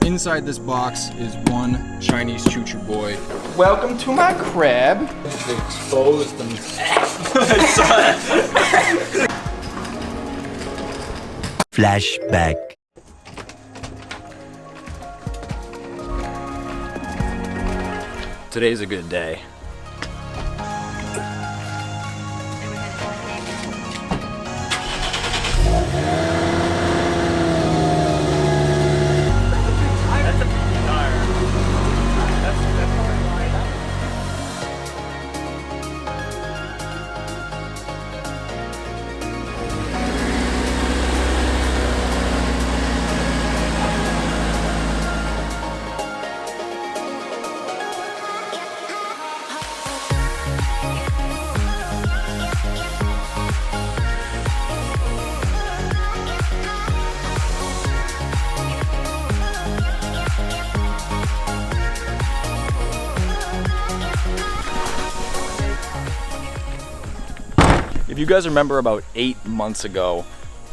Inside this box is one Chinese choo-choo boy. Welcome to my crib. Exposed them. Flashback. Today's a good day. If you guys remember, about 8 months ago,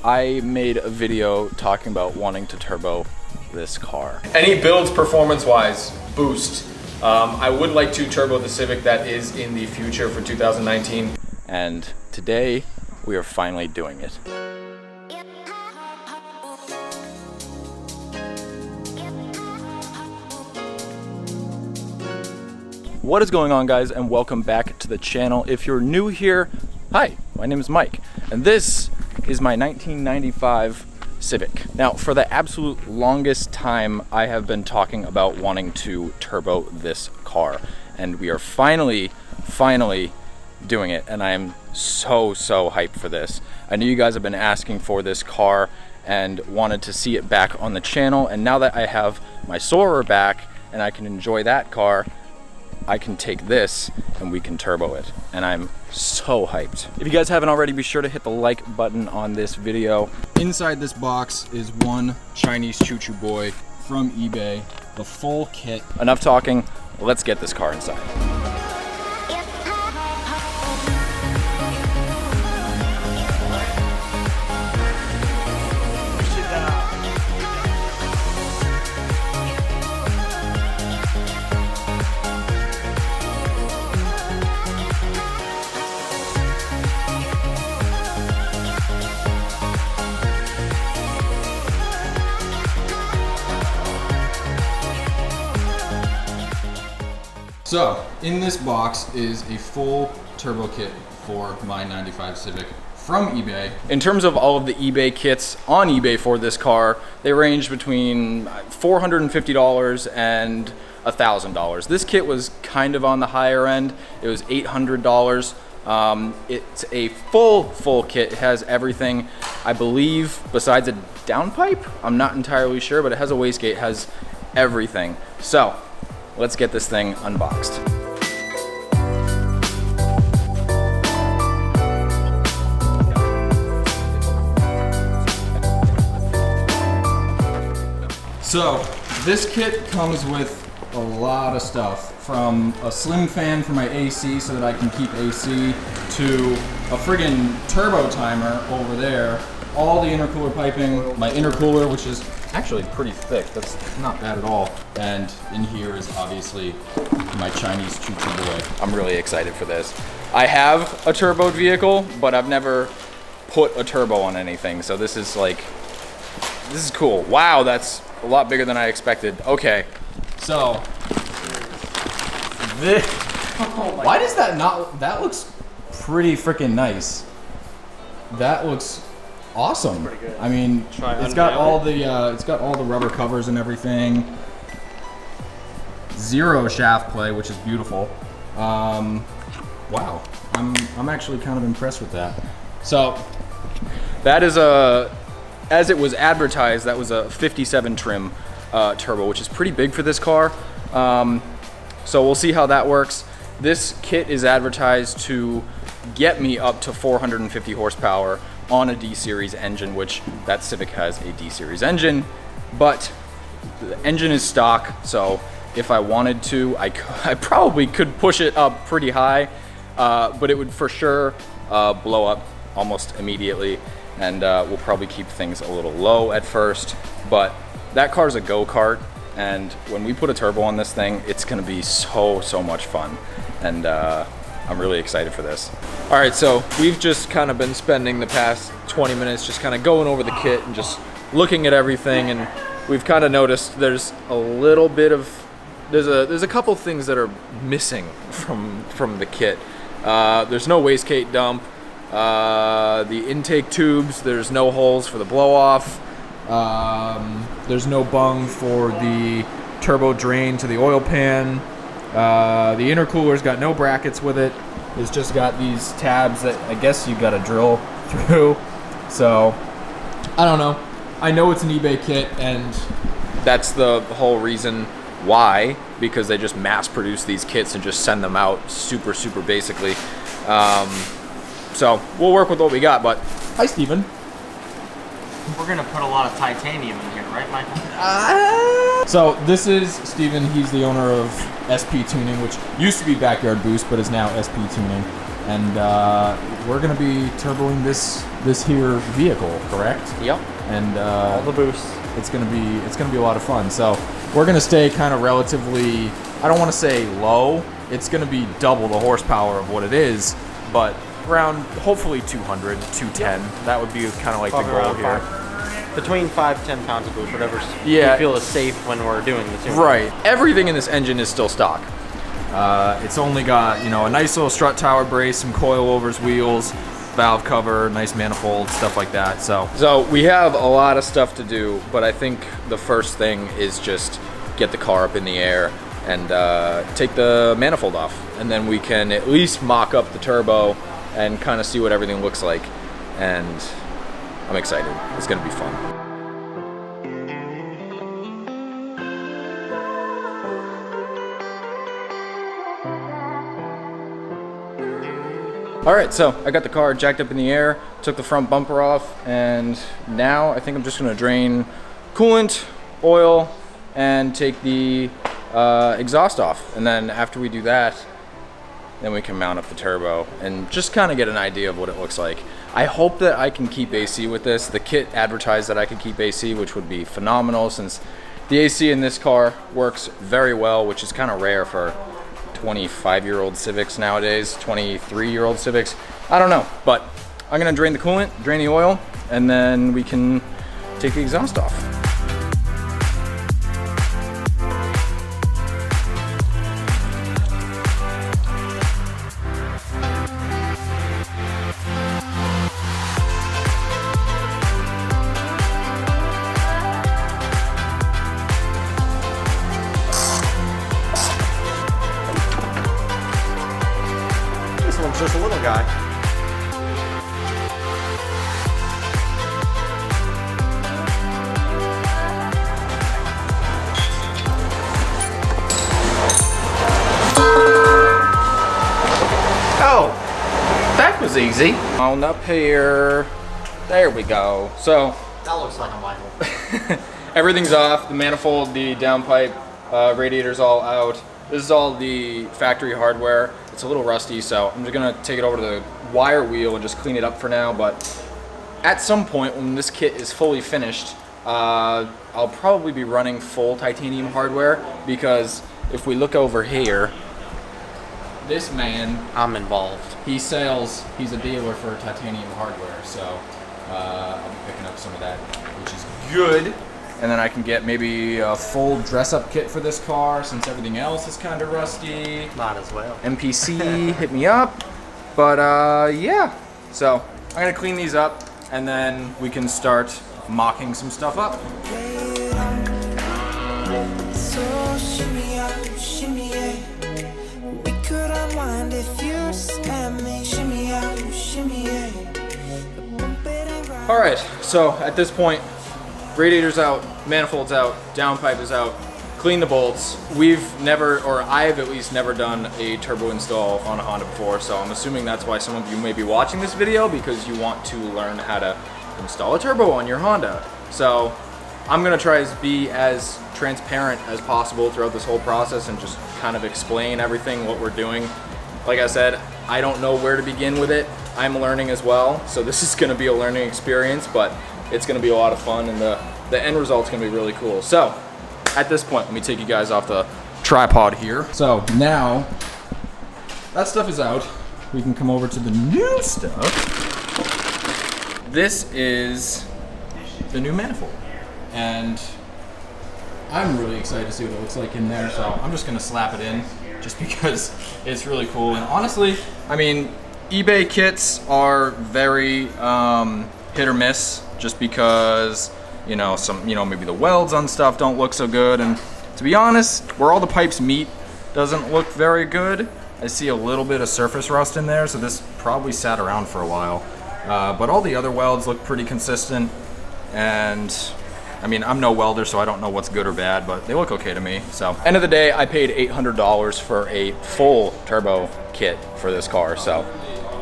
I made a video talking about wanting to turbo this car. Any builds performance-wise, boost. I would like to turbo the Civic. That is in the future for 2019. And today, we are finally doing it. What is going on, guys, and welcome back to the channel. If you're new here, hi, my name is Mike, and this is my 1995 Civic. Now, for the absolute longest time, I have been talking about wanting to turbo this car, and we are finally doing it, and I am so hyped for this. I know you guys have been asking for this car and wanted to see it back on the channel, and now that I have my Soarer back and I can enjoy that car, I can take this and we can turbo it, and I'm so hyped. If you guys haven't already, be sure to hit the like button on this video. Inside this box is one Chinese choo-choo boy from eBay, the full kit. Enough talking, let's get this car inside. So, in this box is a full turbo kit for my 95 Civic from eBay. In terms of all of the eBay kits on eBay for this car, they range between $450 and $1,000. This kit was kind of on the higher end. It was $800. It's a full kit. It has everything, I believe, besides a downpipe. I'm not entirely sure, but it has a wastegate, has everything. So, let's get this thing unboxed. So, this kit comes with a lot of stuff, from a slim fan for my AC so that I can keep AC, to a friggin' turbo timer over there, all the intercooler piping, my intercooler, which is actually pretty thick, that's not bad at all. And in here is obviously my Chinese choo-choo boy. I'm really excited for this. I have a turboed vehicle, but I've never put a turbo on anything, so this is cool. Wow, that's a lot bigger than I expected. Okay, so this, why does that not, that looks pretty freaking nice. That looks awesome. Pretty good. I mean, it's got all the rubber covers and everything. Zero shaft play, which is beautiful. Wow, I'm actually kind of impressed with that. So that is as it was advertised, that was a 57 trim turbo, which is pretty big for this car. So we'll see how that works. This kit is advertised to get me up to 450 horsepower on a D-Series engine, which that Civic has a D-Series engine, but the engine is stock, so if I wanted to, I probably could push it up pretty high, but it would for sure blow up almost immediately, and we'll probably keep things a little low at first. But that car's a go-kart, And when we put a turbo on this thing, it's gonna be so much fun. And I'm really excited for this. All right, so we've just kind of been spending the past 20 minutes just kind of going over the kit and just looking at everything, and we've kind of noticed there's a little bit of, there's a couple things that are missing from the kit. There's no wastegate dump, the intake tubes, there's no holes for the blow off, there's no bung for the turbo drain to the oil pan. The intercooler's got no brackets with it. It's just got these tabs that I guess you got to drill through. So I don't know. I know it's an eBay kit, and that's the whole reason why, because they just mass produce these kits and just send them out super basically. So we'll work with what we got. But hi, Steven. We're gonna put a lot of titanium in here, right, Michael? So this is Steven. He's the owner of SP Tuning, which used to be Backyard Boost, but is now SP Tuning. And we're gonna be turboing this here vehicle, correct? Yep. And All the boosts. it's gonna be a lot of fun. So we're gonna stay kind of relatively, I don't want to say low. It's gonna be double the horsepower of what it is, but around hopefully 200, 210. That would be kind of like the goal here. Between 5-10 pounds of boost, whatever Yeah. we feel is safe when we're doing the tuning. Right. Everything in this engine is still stock. It's only got, you know, a nice little strut tower brace, some coilovers, wheels, valve cover, nice manifold, stuff like that. So we have a lot of stuff to do, but I think the first thing is just get the car up in the air and take the manifold off, and then we can at least mock up the turbo and kind of see what everything looks like. And I'm excited. It's gonna be fun. All right, so I got the car jacked up in the air, took the front bumper off, and now I think I'm just gonna drain coolant, oil, and take the exhaust off. And then after we do that, then we can mount up the turbo and just kind of get an idea of what it looks like. I hope that I can keep AC with this. The kit advertised that I could keep AC, which would be phenomenal since the AC in this car works very well, which is kind of rare for 25-year-old Civics nowadays, 23-year-old Civics. I don't know, but I'm gonna drain the coolant, drain the oil, and then we can take the exhaust off. This one's just a little guy. Oh, that was easy. On up here. There we go. So That looks like a Michael. everything's off. The manifold, the downpipe, radiator's all out. This is all the factory hardware. It's a little rusty, so I'm just gonna take it over to the wire wheel and just clean it up for now. But at some point when this kit is fully finished, I'll probably be running full titanium hardware, because if we look over here, this man, I'm involved. he's a dealer for titanium hardware, so I'll be picking up some of that, which is good. And then I can get maybe a full dress-up kit for this car, since everything else is kind of rusty. Not as well. MPC, hit me up. But yeah, so I'm gonna clean these up, and then we can start mocking some stuff up. So shimmy out, shimmy yeah. We could unwind if you just let me. Shimmy out, shimmy yeah. Bump it and grind. All right, so at this point, radiator's out, manifold's out, downpipe is out, clean the bolts. We've never, or I've at least never done a turbo install on a Honda before, so I'm assuming that's why some of you may be watching this video, because you want to learn how to install a turbo on your Honda. So I'm gonna try to be as transparent as possible throughout this whole process and just kind of explain everything, what we're doing. Like I said, I don't know where to begin with it. I'm learning as well, so this is gonna be a learning experience, but it's gonna be a lot of fun, and the end result's gonna be really cool. So at this point, let me take you guys off the tripod here. So now that stuff is out. We can come over to the new stuff. This is the new manifold. And I'm really excited to see what it looks like in there. So I'm just gonna slap it in just because it's really cool. And honestly, I mean, eBay kits are very hit or miss just because, you know, maybe the welds on stuff don't look so good. And to be honest, where all the pipes meet doesn't look very good. I see a little bit of surface rust in there, so this probably sat around for a while. But all the other welds look pretty consistent. And I mean, I'm no welder, so I don't know what's good or bad, but they look okay to me. So, end of the day, I paid $800 for a full turbo kit for this car. So,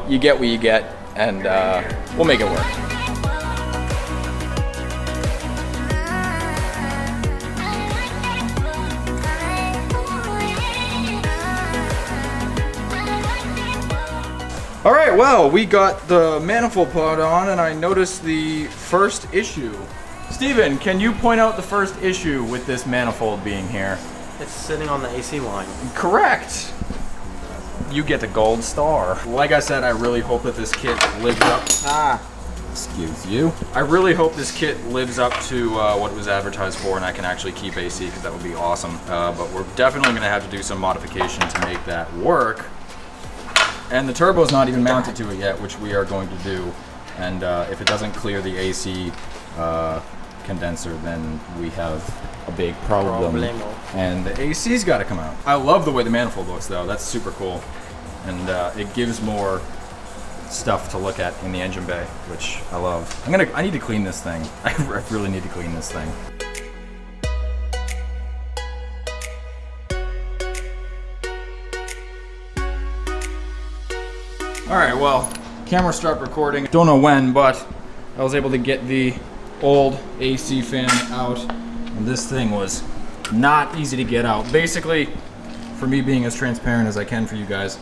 you get what you get, and we'll make it work. All right, well, we got the manifold pod on, and I noticed the first issue. Steven, can you point out the first issue with this manifold being here? It's sitting on the AC line. Correct. You get the gold star. like I said, I really hope that this kit lives up. Excuse you. I really hope this kit lives up to what it was advertised for, and I can actually keep AC, because that would be awesome. But we're definitely going to have to do some modification to make that work. And the turbo's not even mounted to it yet, which we are going to do. And if it doesn't clear the AC condenser, then we have a big problem. Problemo. And the AC's got to come out. I love the way the manifold looks, though. That's super cool. And it gives more stuff to look at in the engine bay, which I love. I need to clean this thing. I really need to clean this thing. All right, well, camera stopped recording. Don't know when, but I was able to get the old AC fan out, and this thing was not easy to get out. Basically, for me being as transparent as I can for you guys,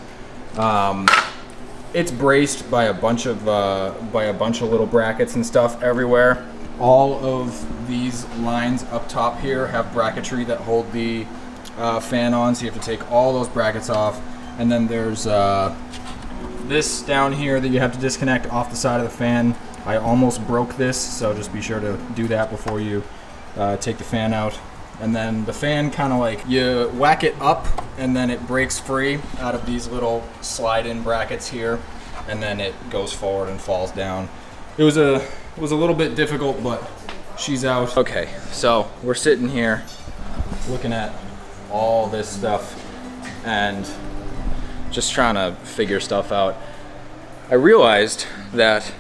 it's braced by a bunch of little brackets and stuff everywhere. All of these lines up top here have bracketry that hold the fan on, so you have to take all those brackets off. And then there's this down here that you have to disconnect off the side of the fan. I almost broke this, so just be sure to do that before you take the fan out. And then the fan kind of like, you whack it up and then it breaks free out of these little slide-in brackets here, and then it goes forward and falls down. It was a little bit difficult, but she's out. Okay, so we're sitting here Looking at all this stuff and just trying to figure stuff out. I realized that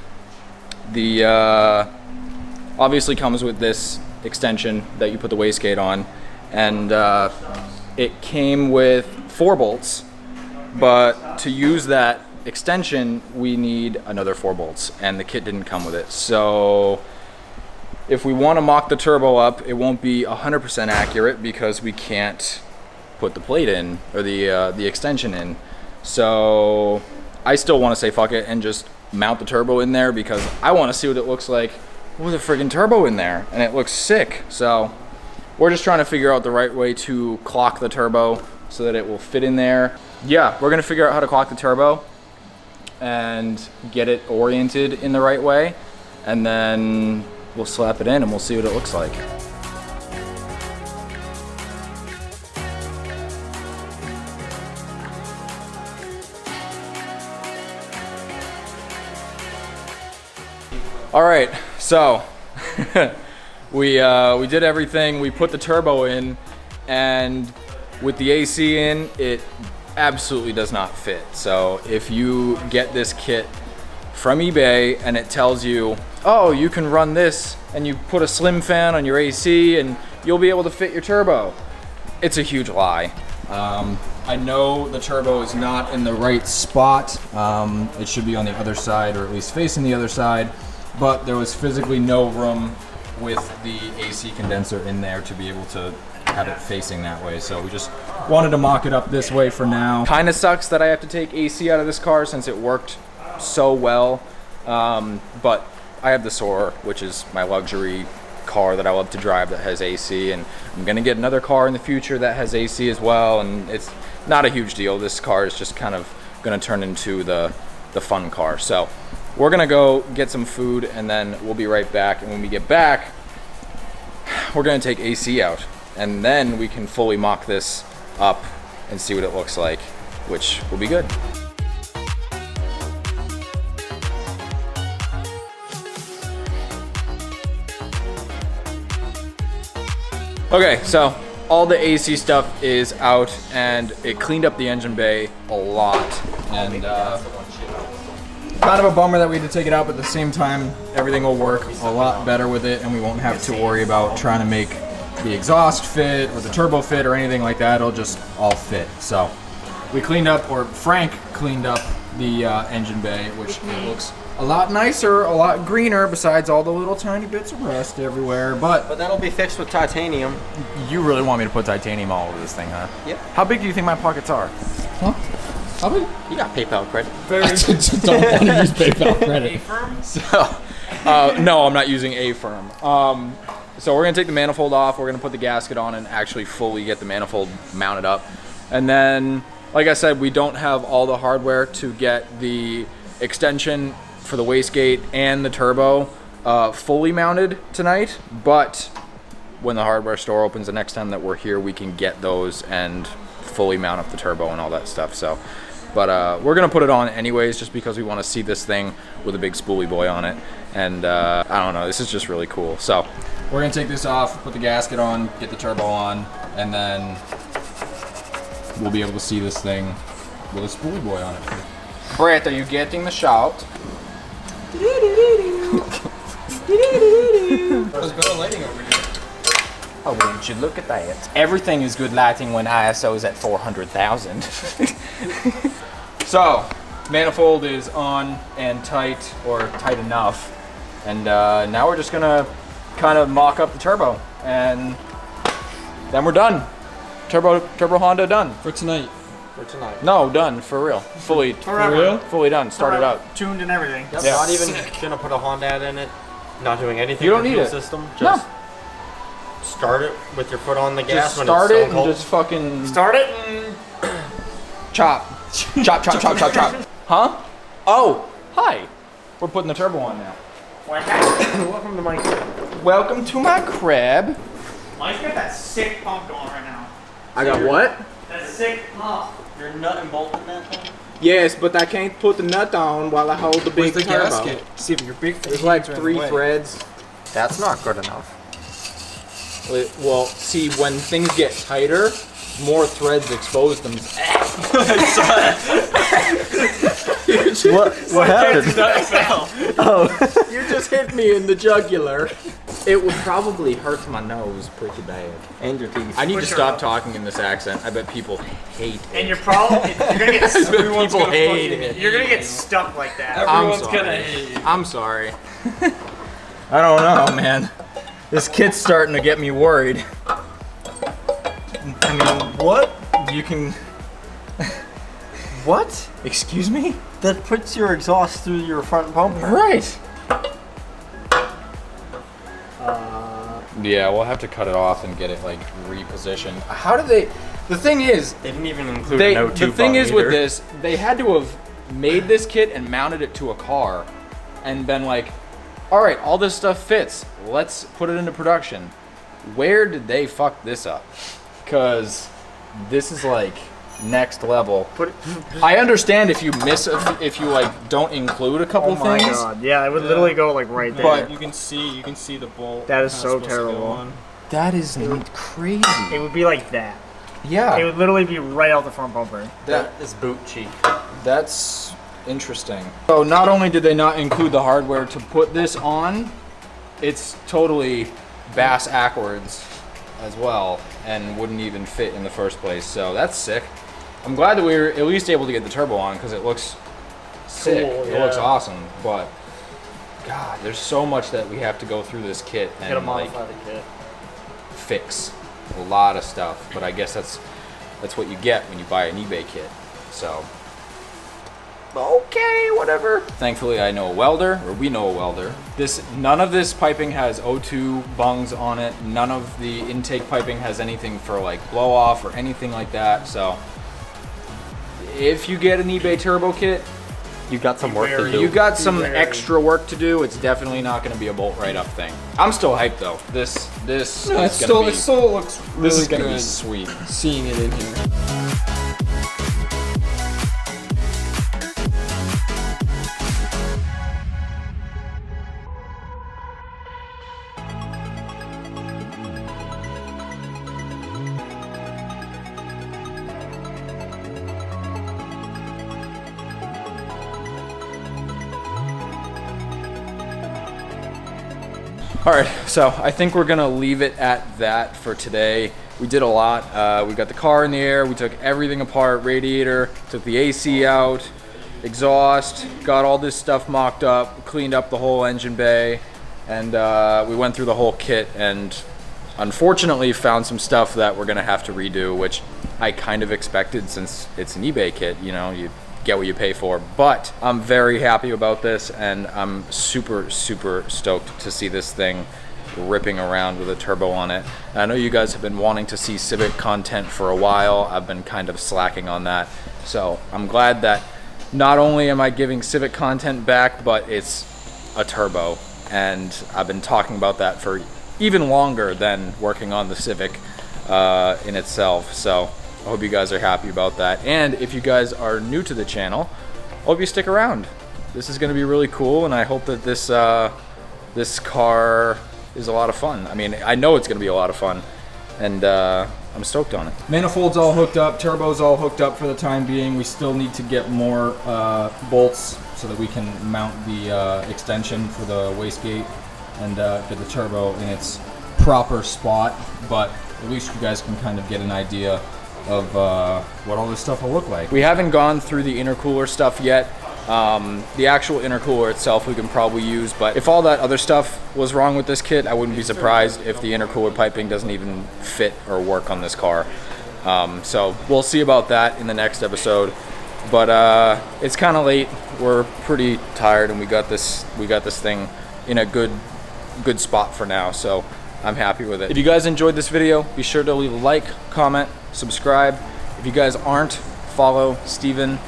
the obviously comes with this extension that you put the wastegate on, and it came with 4 bolts, but to use that extension we need another 4 bolts, and the kit didn't come with it. So if we want to mock the turbo up, it won't be 100% accurate because we can't put the plate in, or the extension in. So I still want to say fuck it and just mount the turbo in there, because I want to see what it looks like with a friggin' turbo in there, and it looks sick. So we're just trying to figure out the right way to clock the turbo so that it will fit in there. Yeah, we're gonna figure out how to clock the turbo and get it oriented in the right way, and then we'll slap it in and we'll see what it looks like. All right, so we did everything. We put the turbo in, and with the AC in, it absolutely does not fit. So if you get this kit from eBay and it tells you, oh, you can run this and you put a slim fan on your AC and you'll be able to fit your turbo, it's a huge lie. I know the turbo is not in the right spot. It should be on the other side, or at least facing the other side. But there was physically no room with the AC condenser in there to be able to have it facing that way. So we just wanted to mock it up this way for now. Kind of sucks that I have to take AC out of this car since it worked so well. But I have the Soar, which is my luxury car that I love to drive that has AC, and I'm gonna get another car in the future that has AC as well, and it's not a huge deal. This car is just kind of gonna turn into the fun car. So we're gonna go get some food, and then we'll be right back. And when we get back, we're gonna take AC out, and then we can fully mock this up and see what it looks like, which will be good. Okay, so all the AC stuff is out, and it cleaned up the engine bay a lot. And kind of a bummer that we had to take it out, but at the same time, everything will work a lot better with it, and we won't have to worry about trying to make the exhaust fit or the turbo fit or anything like that. It'll just all fit. So we cleaned up, or Frank cleaned up the engine bay, which looks a lot nicer, a lot greener, besides all the little tiny bits of rust everywhere. But that'll be fixed with titanium. you really want me to put titanium all over this thing, huh? Yep. How big do you think my pockets are? huh? How big? You got PayPal credit. I just don't want to use PayPal credit. So, no, I'm not using A-firm. So we're gonna take the manifold off. We're gonna put the gasket on and actually fully get the manifold mounted up. And then, like I said, we don't have all the hardware to get the extension for the wastegate and the turbo fully mounted tonight. But when the hardware store opens the next time that we're here, we can get those and fully mount up the turbo and all that stuff. So, but we're gonna put it on anyways, just because we want to see this thing with a big spoolie boy on it. And I don't know, this is just really cool. So We're gonna take this off, put the gasket on, get the turbo on, and then we'll be able to see this thing with a spoolie boy on it. Brett, are you getting the shot? There's better lighting over here. Oh, would you look at that? Everything is good lighting when ISO is at 400,000. So, manifold is on and tight, or tight enough. And now we're just gonna kind of mock up the turbo, and then we're done. Turbo Honda done. For tonight. For tonight. No, done, for real. Fully done, started up. Tuned and everything. Yep. Yeah. Not even gonna put a Honda in it. Not doing anything. You don't for need fuel it. System. No. Just start it with your foot on the gas Just when start it's it stone and cold. just fucking Start it and chop. Chop, chop, chop, chop, chop. Huh? Oh, hi. We're putting the turbo on now. Welcome to my crib. Welcome to my crib. Mike's got that sick pump going right now. I got what? That sick pump. You're nut and bolting that thing? Yes, but I can't put the nut on while I hold the big Where's the turbo. gasket? See if your big There's like 3 threads. That's not good enough. Well, see, when things get tighter, more threads expose them. What happened? Oh, you just hit me in the jugular. It would probably hurt my nose pretty bad. And your teeth. I need to stop talking in this accent. I bet people hate it. And your problem, you're gonna get People hate it. you're gonna get stuck like that. Everyone's sorry. gonna hate you. I'm sorry. I don't know, man. This kit's starting to get me worried. I mean, what? You can... What? Excuse me? That puts your exhaust through your front bumper. Right. Yeah, we'll have to cut it off and get it like repositioned. How did they? The thing is, They didn't even include a no the tube thing on is either. with this, they had to have made this kit and mounted it to a car, and been like, all right, all this stuff fits. Let's put it into production. Where did they fuck this up? Because this is like next level. I understand if you miss, if you like don't include a couple Oh my things. god. Yeah, it would literally go like right there. But- You can see the bolt. That is how it's so supposed to go terrible. on. That is crazy. it would be like that. Yeah. It would literally be right out the front bumper. That is boot cheek. That's interesting. So not only did they not include the hardware to put this on, it's totally bass backwards as well, and wouldn't even fit in the first place. So that's sick. I'm glad that we were at least able to get the turbo on, because it looks sick. Cool, It looks yeah. awesome. But God, there's so much that we have to go through this kit Gotta and like modify the kit. fix a lot of stuff. But I guess that's what you get when you buy an eBay kit. So okay, whatever. Thankfully, I know a welder, or we know a welder. None of this piping has O2 bungs on it. None of the intake piping has anything for like blow off or anything like that. So if you get an eBay turbo kit, You got some work to do. you got some extra work to do. It's definitely not going to be a bolt right up thing. I'm still hyped though. This It is still gonna be, looks really this is gonna good be sweet. seeing it in here. All right, so I think we're gonna leave it at that for today. We did a lot. We got the car in the air. We took everything apart, radiator, took the AC out, exhaust, got all this stuff mocked up, cleaned up the whole engine bay, and we went through the whole kit and unfortunately found some stuff that we're gonna have to redo, which I kind of expected since it's an eBay kit, you know, you get what you pay for. But I'm very happy about this, and I'm super stoked to see this thing ripping around with a turbo on it. And I know you guys have been wanting to see Civic content for a while. I've been kind of slacking on that, so I'm glad that not only am I giving Civic content back, but it's a turbo, and I've been talking about that for even longer than working on the Civic in itself. So I hope you guys are happy about that. And if you guys are new to the channel, I hope you stick around. This is going to be really cool, and I hope that this car is a lot of fun. I mean, I know it's going to be a lot of fun, and I'm stoked on it. Manifold's all hooked up, turbo's all hooked up for the time being. We still need to get more bolts so that we can mount the extension for the wastegate and get the turbo in its proper spot. But at least you guys can kind of get an idea of what all this stuff will look like. We haven't gone through the intercooler stuff yet. The actual intercooler itself we can probably use, but if all that other stuff was wrong with this kit, I wouldn't be surprised if the intercooler piping doesn't even fit or work on this car. So we'll see about that in the next episode. But it's kind of late. We're pretty tired, and we got this thing in a good spot for now. So I'm happy with it. If you guys enjoyed this video, be sure to leave a like, comment, subscribe. If you guys aren't, follow Steven.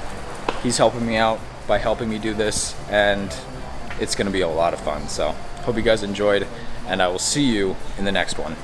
He's helping me out by helping me do this, and it's gonna be a lot of fun. So hope you guys enjoyed, and I will see you in the next one.